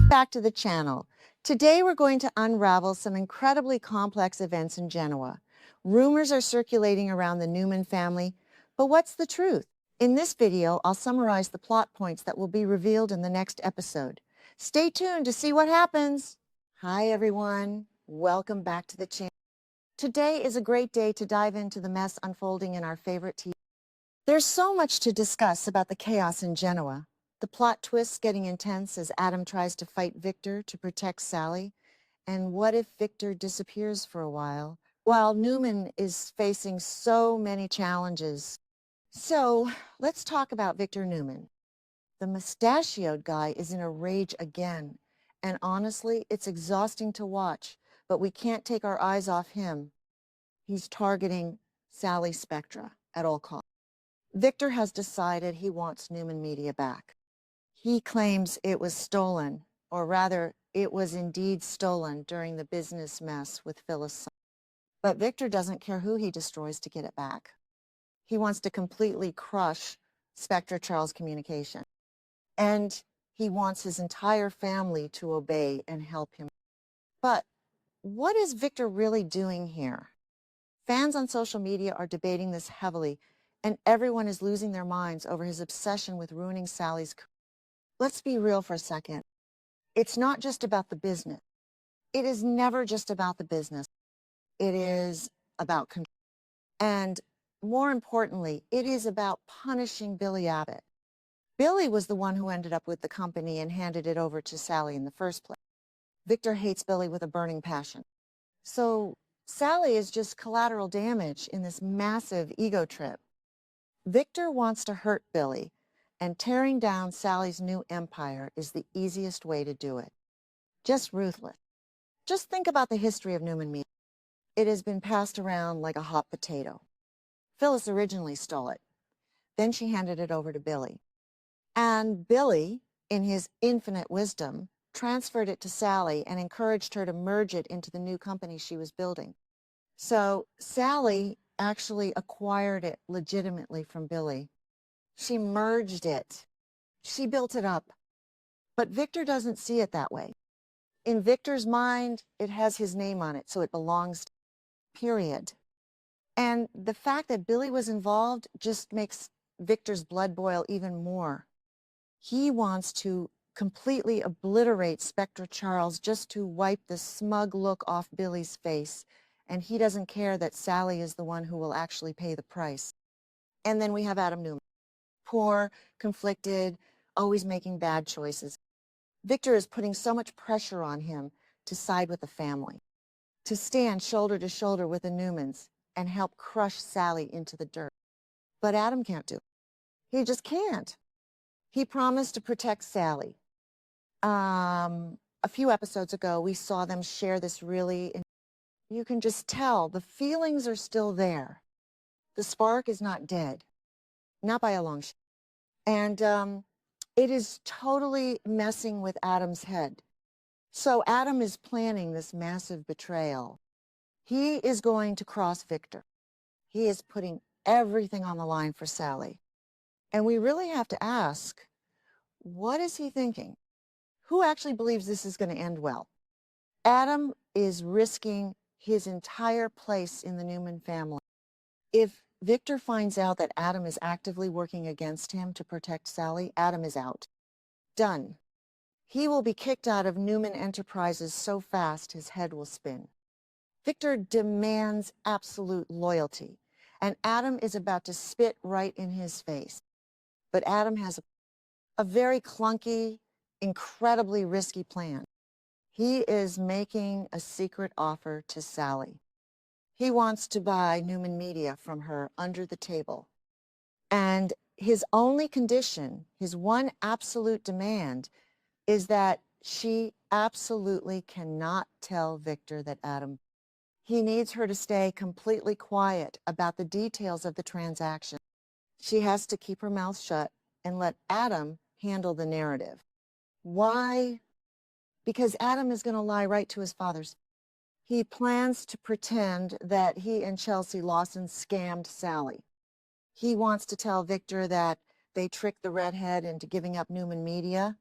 Back to the channel. Today we're going to unravel some incredibly complex events in Genoa. Rumors are circulating around the Newman family, but what's the truth? In this video, I'll summarize the plot points that will be revealed in the next episode. Stay tuned to see what happens. Hi everyone, welcome back to the channel. Today is a great day to dive into the mess unfolding in our favorite TV. There's so much to discuss about the chaos in Genoa. The plot twists getting intense as Adam tries to fight Victor to protect Sally. And what if Victor disappears for a while Newman is facing so many challenges? So let's talk about Victor Newman. The mustachioed guy is in a rage again. And honestly, it's exhausting to watch, but we can't take our eyes off him. He's targeting Sally Spectra at all costs. Victor has decided he wants Newman Media back. He claims it was stolen, or rather, it was indeed stolen during the business mess with Phyllis. But Victor doesn't care who he destroys to get it back. He wants to completely crush Spectra Charles Communication. And he wants his entire family to obey and help him. But what is Victor really doing here? Fans on social media are debating this heavily, and everyone is losing their minds over his obsession with ruining Sally's career. Let's be real for a second. It's not just about the business. It is never just about the business. It is about control. And more importantly, it is about punishing Billy Abbott. Billy was the one who ended up with the company and handed it over to Sally in the first place. Victor hates Billy with a burning passion. So Sally is just collateral damage in this massive ego trip. Victor wants to hurt Billy, and tearing down Sally's new empire is the easiest way to do it. Just ruthless. Just think about the history of Newman Media. It has been passed around like a hot potato. Phyllis originally stole it. Then she handed it over to Billy. And Billy, in his infinite wisdom, transferred it to Sally and encouraged her to merge it into the new company she was building. So Sally actually acquired it legitimately from Billy. She merged it. She built it up. But Victor doesn't see it that way. In Victor's mind, it has his name on it, so it belongs to him, period. And the fact that Billy was involved just makes Victor's blood boil even more. He wants to completely obliterate Spectra Charles just to wipe the smug look off Billy's face, and he doesn't care that Sally is the one who will actually pay the price. And then we have Adam Newman. Poor, conflicted, always making bad choices. Victor is putting so much pressure on him to side with the family, to stand shoulder to shoulder with the Newmans and help crush Sally into the dirt. But Adam can't do it. He just can't. He promised to protect Sally. A few episodes ago, we saw them share this you can just tell the feelings are still there. The spark is not dead, not by a long shot. And it is totally messing with Adam's head. So Adam is planning this massive betrayal. He is going to cross Victor. He is putting everything on the line for Sally. And we really have to ask, what is he thinking? Who actually believes this is going to end well? Adam is risking his entire place in the Newman family. If Victor finds out that Adam is actively working against him to protect Sally, Adam is out. Done. He will be kicked out of Newman Enterprises so fast his head will spin. Victor demands absolute loyalty, and Adam is about to spit right in his face. But Adam has a very clunky, incredibly risky plan. He is making a secret offer to Sally. He wants to buy Newman Media from her under the table. And his only condition, his one absolute demand, is that she absolutely cannot tell Victor that Adam. He needs her to stay completely quiet about the details of the transaction. She has to keep her mouth shut and let Adam handle the narrative. Why? Because Adam is going to lie right to his father's. He plans to pretend that he and Chelsea Lawson scammed Sally. He wants to tell Victor that they tricked the redhead into giving up Newman Media.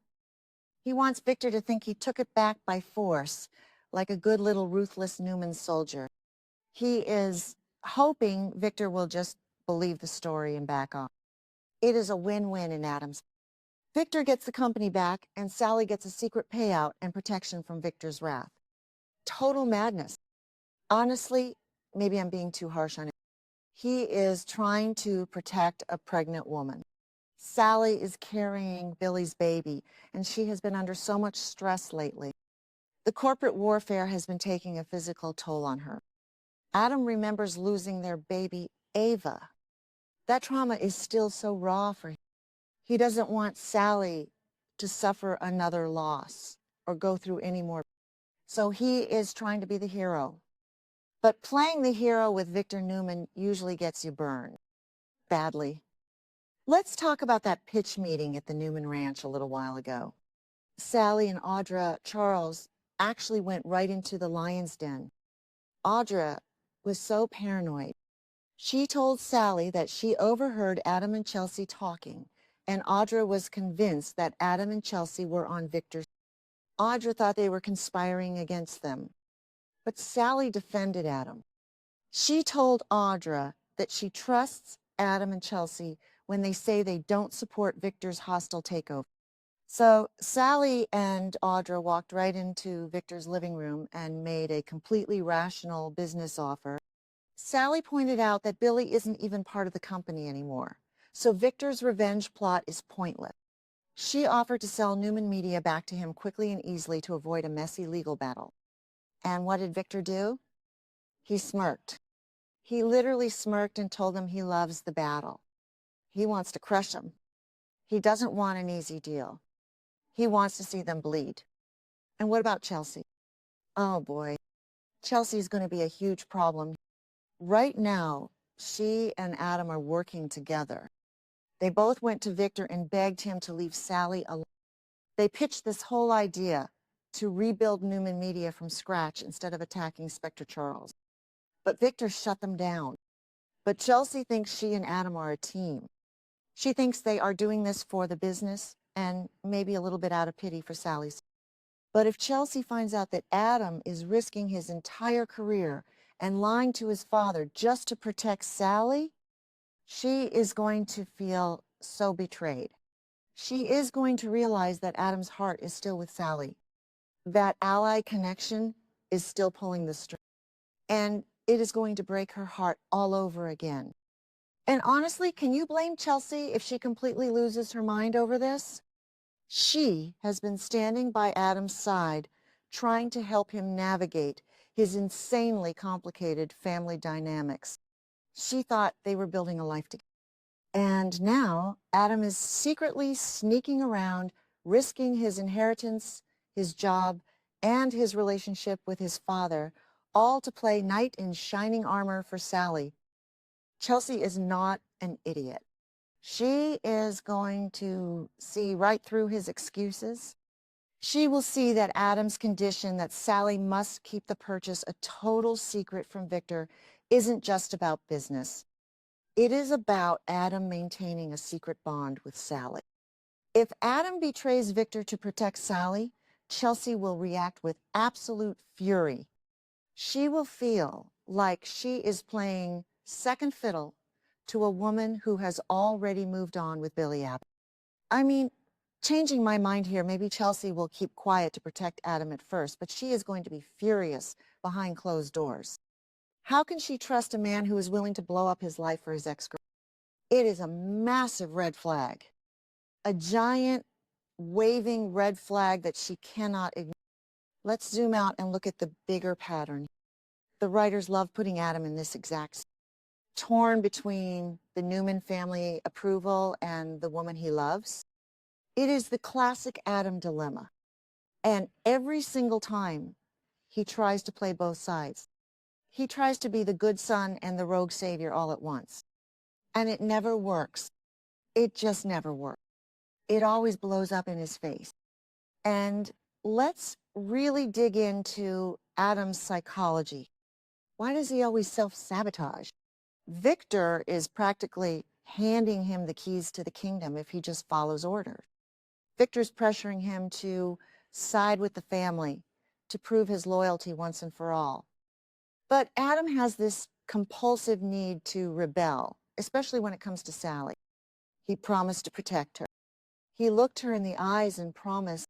He wants Victor to think he took it back by force, like a good little ruthless Newman soldier. He is hoping Victor will just believe the story and back off. It is a win-win in Adam's. Victor gets the company back, and Sally gets a secret payout and protection from Victor's wrath. Total madness. Honestly, maybe I'm being too harsh on it. He is trying to protect a pregnant woman. Sally is carrying Billy's baby, and she has been under so much stress lately. The corporate warfare has been taking a physical toll on her. Adam remembers losing their baby, Ava. That trauma is still so raw for him. He doesn't want Sally to suffer another loss or go through any more. So he is trying to be the hero. But playing the hero with Victor Newman usually gets you burned badly. Let's talk about that pitch meeting at the Newman Ranch a little while ago. Sally and Audra Charles actually went right into the lion's den. Audra was so paranoid. She told Sally that she overheard Adam and Chelsea talking, and Audra was convinced that Adam and Chelsea were on Victor's. Audra thought they were conspiring against them, but Sally defended Adam. She told Audra that she trusts Adam and Chelsea when they say they don't support Victor's hostile takeover. So Sally and Audra walked right into Victor's living room and made a completely rational business offer. Sally pointed out that Billy isn't even part of the company anymore, so Victor's revenge plot is pointless. She offered to sell Newman Media back to him quickly and easily to avoid a messy legal battle. And what did Victor do? He smirked. He literally smirked and told them he loves the battle. He wants to crush them. He doesn't want an easy deal. He wants to see them bleed. And what about Chelsea? Oh boy, Chelsea's going to be a huge problem. Right now, she and Adam are working together. They both went to Victor and begged him to leave Sally alone. They pitched this whole idea to rebuild Newman Media from scratch instead of attacking Spectre Charles. But Victor shut them down. But Chelsea thinks she and Adam are a team. She thinks they are doing this for the business and maybe a little bit out of pity for Sally's. But if Chelsea finds out that Adam is risking his entire career and lying to his father just to protect Sally, she is going to feel so betrayed. She is going to realize that Adam's heart is still with Sally. That ally connection is still pulling the string. And it is going to break her heart all over again. And honestly, can you blame Chelsea if she completely loses her mind over this? She has been standing by Adam's side, trying to help him navigate his insanely complicated family dynamics. She thought they were building a life together. And now Adam is secretly sneaking around, risking his inheritance, his job, and his relationship with his father, all to play knight in shining armor for Sally. Chelsea is not an idiot. She is going to see right through his excuses. She will see that Adam's condition that Sally must keep the purchase a total secret from Victor isn't just about business. It is about Adam maintaining a secret bond with Sally. If Adam betrays Victor to protect Sally, Chelsea will react with absolute fury. She will feel like she is playing second fiddle to a woman who has already moved on with Billy Abbott. I mean, changing my mind here, maybe Chelsea will keep quiet to protect Adam at first, but she is going to be furious behind closed doors. How can she trust a man who is willing to blow up his life for his ex-girlfriend? It is a massive red flag, a giant waving red flag that she cannot ignore. Let's zoom out and look at the bigger pattern. The writers love putting Adam in this exact torn between the Newman family approval and the woman he loves. It is the classic Adam dilemma. And every single time he tries to play both sides. He tries to be the good son and the rogue savior all at once. And it never works. It just never works. It always blows up in his face. And let's really dig into Adam's psychology. Why does he always self-sabotage? Victor is practically handing him the keys to the kingdom if he just follows orders. Victor's pressuring him to side with the family, to prove his loyalty once and for all. But Adam has this compulsive need to rebel, especially when it comes to Sally. He promised to protect her. He looked her in the eyes and promised,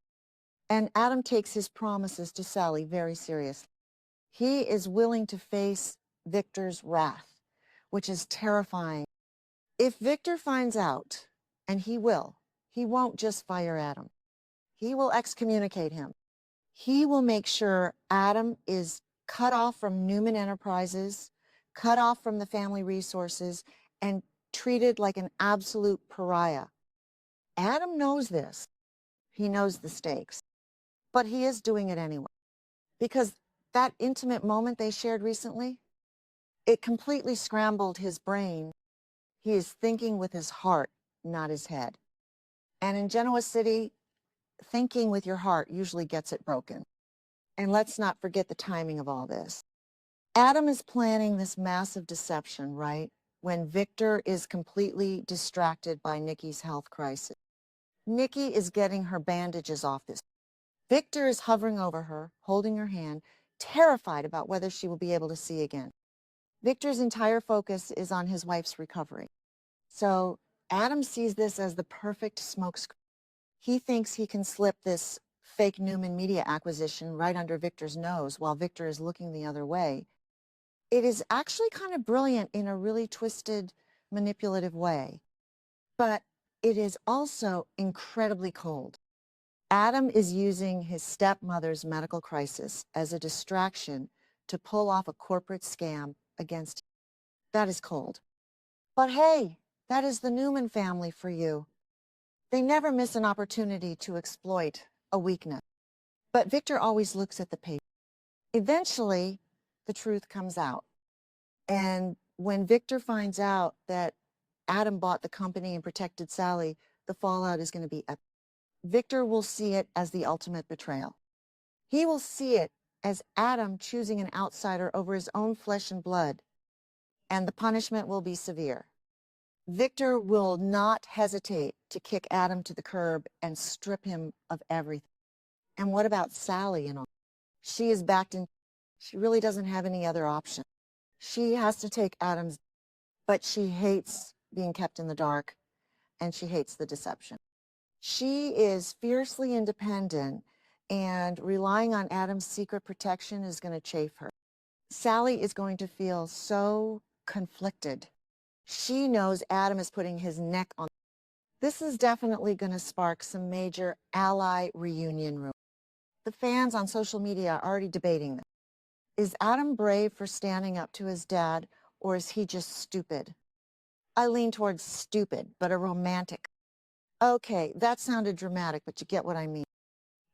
and Adam takes his promises to Sally very seriously. He is willing to face Victor's wrath, which is terrifying. If Victor finds out, and he won't just fire Adam. He will excommunicate him. He will make sure Adam is cut off from Newman Enterprises, cut off from the family resources, and treated like an absolute pariah. Adam knows this. He knows the stakes. But he is doing it anyway. Because that intimate moment they shared recently, it completely scrambled his brain. He is thinking with his heart, not his head. And in Genoa City, thinking with your heart usually gets it broken. And let's not forget the timing of all this. Adam is planning this massive deception, right, when Victor is completely distracted by Nikki's health crisis. Nikki is getting her bandages off this. Victor is hovering over her, holding her hand, terrified about whether she will be able to see again. Victor's entire focus is on his wife's recovery. So Adam sees this as the perfect smokescreen. He thinks he can slip this fake Newman media acquisition right under Victor's nose while Victor is looking the other way. It is actually kind of brilliant in a really twisted, manipulative way. But it is also incredibly cold. Adam is using his stepmother's medical crisis as a distraction to pull off a corporate scam against him. That is cold. But hey, that is the Newman family for you. They never miss an opportunity to exploit a weakness. But Victor always looks at the paper. Eventually, the truth comes out. And when Victor finds out that Adam bought the company and protected Sally, the fallout is going to be epic. Victor will see it as the ultimate betrayal. He will see it as Adam choosing an outsider over his own flesh and blood, and the punishment will be severe. Victor will not hesitate to kick Adam to the curb and strip him of everything. And what about Sally and all? She is backed in. She really doesn't have any other option. She has to take Adam's, but she hates being kept in the dark, and she hates the deception. She is fiercely independent, and relying on Adam's secret protection is going to chafe her. Sally is going to feel so conflicted. She knows Adam is putting his neck on. This is definitely going to spark some major ally reunion rumors. The fans on social media are already debating this. Is Adam brave for standing up to his dad, or is he just stupid? I lean towards stupid, but a romantic. Okay, that sounded dramatic, but you get what I mean.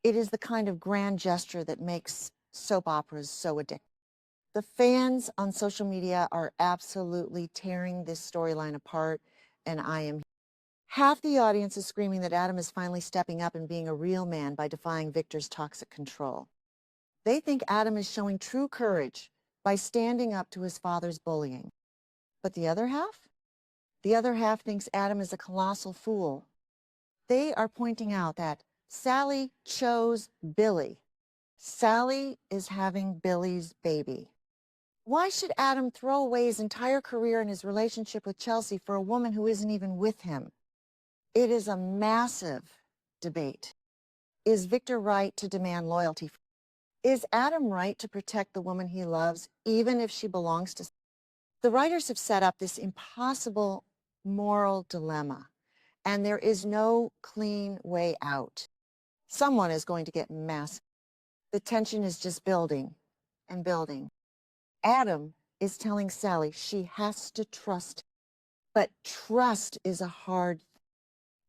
It is the kind of grand gesture that makes soap operas so addictive. The fans on social media are absolutely tearing this storyline apart, and I am. Half the audience is screaming that Adam is finally stepping up and being a real man by defying Victor's toxic control. They think Adam is showing true courage by standing up to his father's bullying. But the other half? The other half thinks Adam is a colossal fool. They are pointing out that Sally chose Billy. Sally is having Billy's baby. Why should Adam throw away his entire career and his relationship with Chelsea for a woman who isn't even with him? It is a massive debate. Is Victor right to demand loyalty? Is Adam right to protect the woman he loves, even if she belongs to... The writers have set up this impossible moral dilemma, and there is no clean way out. Someone is going to get massive. The tension is just building and building. Adam is telling Sally she has to trust, but trust is a hard thing,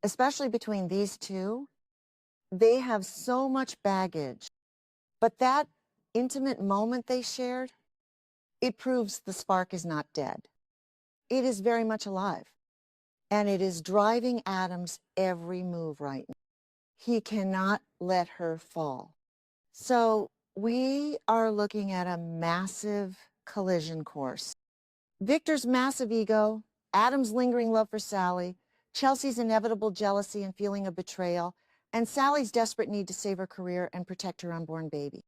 especially between these two. They have so much baggage. But that intimate moment they shared, it proves the spark is not dead. It is very much alive. And it is driving Adam's every move right now. He cannot let her fall. So we are looking at a massive collision course. Victor's massive ego, Adam's lingering love for Sally, Chelsea's inevitable jealousy and feeling of betrayal, and Sally's desperate need to save her career and protect her unborn baby.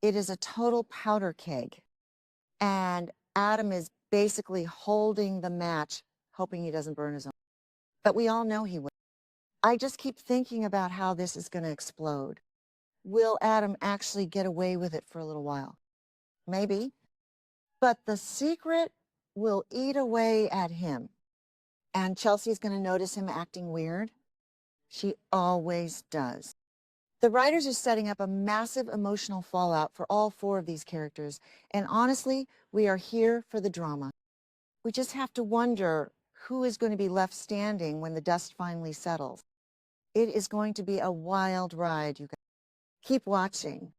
It is a total powder keg, and Adam is basically holding the match, hoping he doesn't burn his own. But we all know he will. I just keep thinking about how this is going to explode. Will Adam actually get away with it for a little while? Maybe. But the secret will eat away at him. And Chelsea's going to notice him acting weird. She always does. The writers are setting up a massive emotional fallout for all four of these characters. And honestly, we are here for the drama. We just have to wonder who is going to be left standing when the dust finally settles. It is going to be a wild ride, you guys. Keep watching.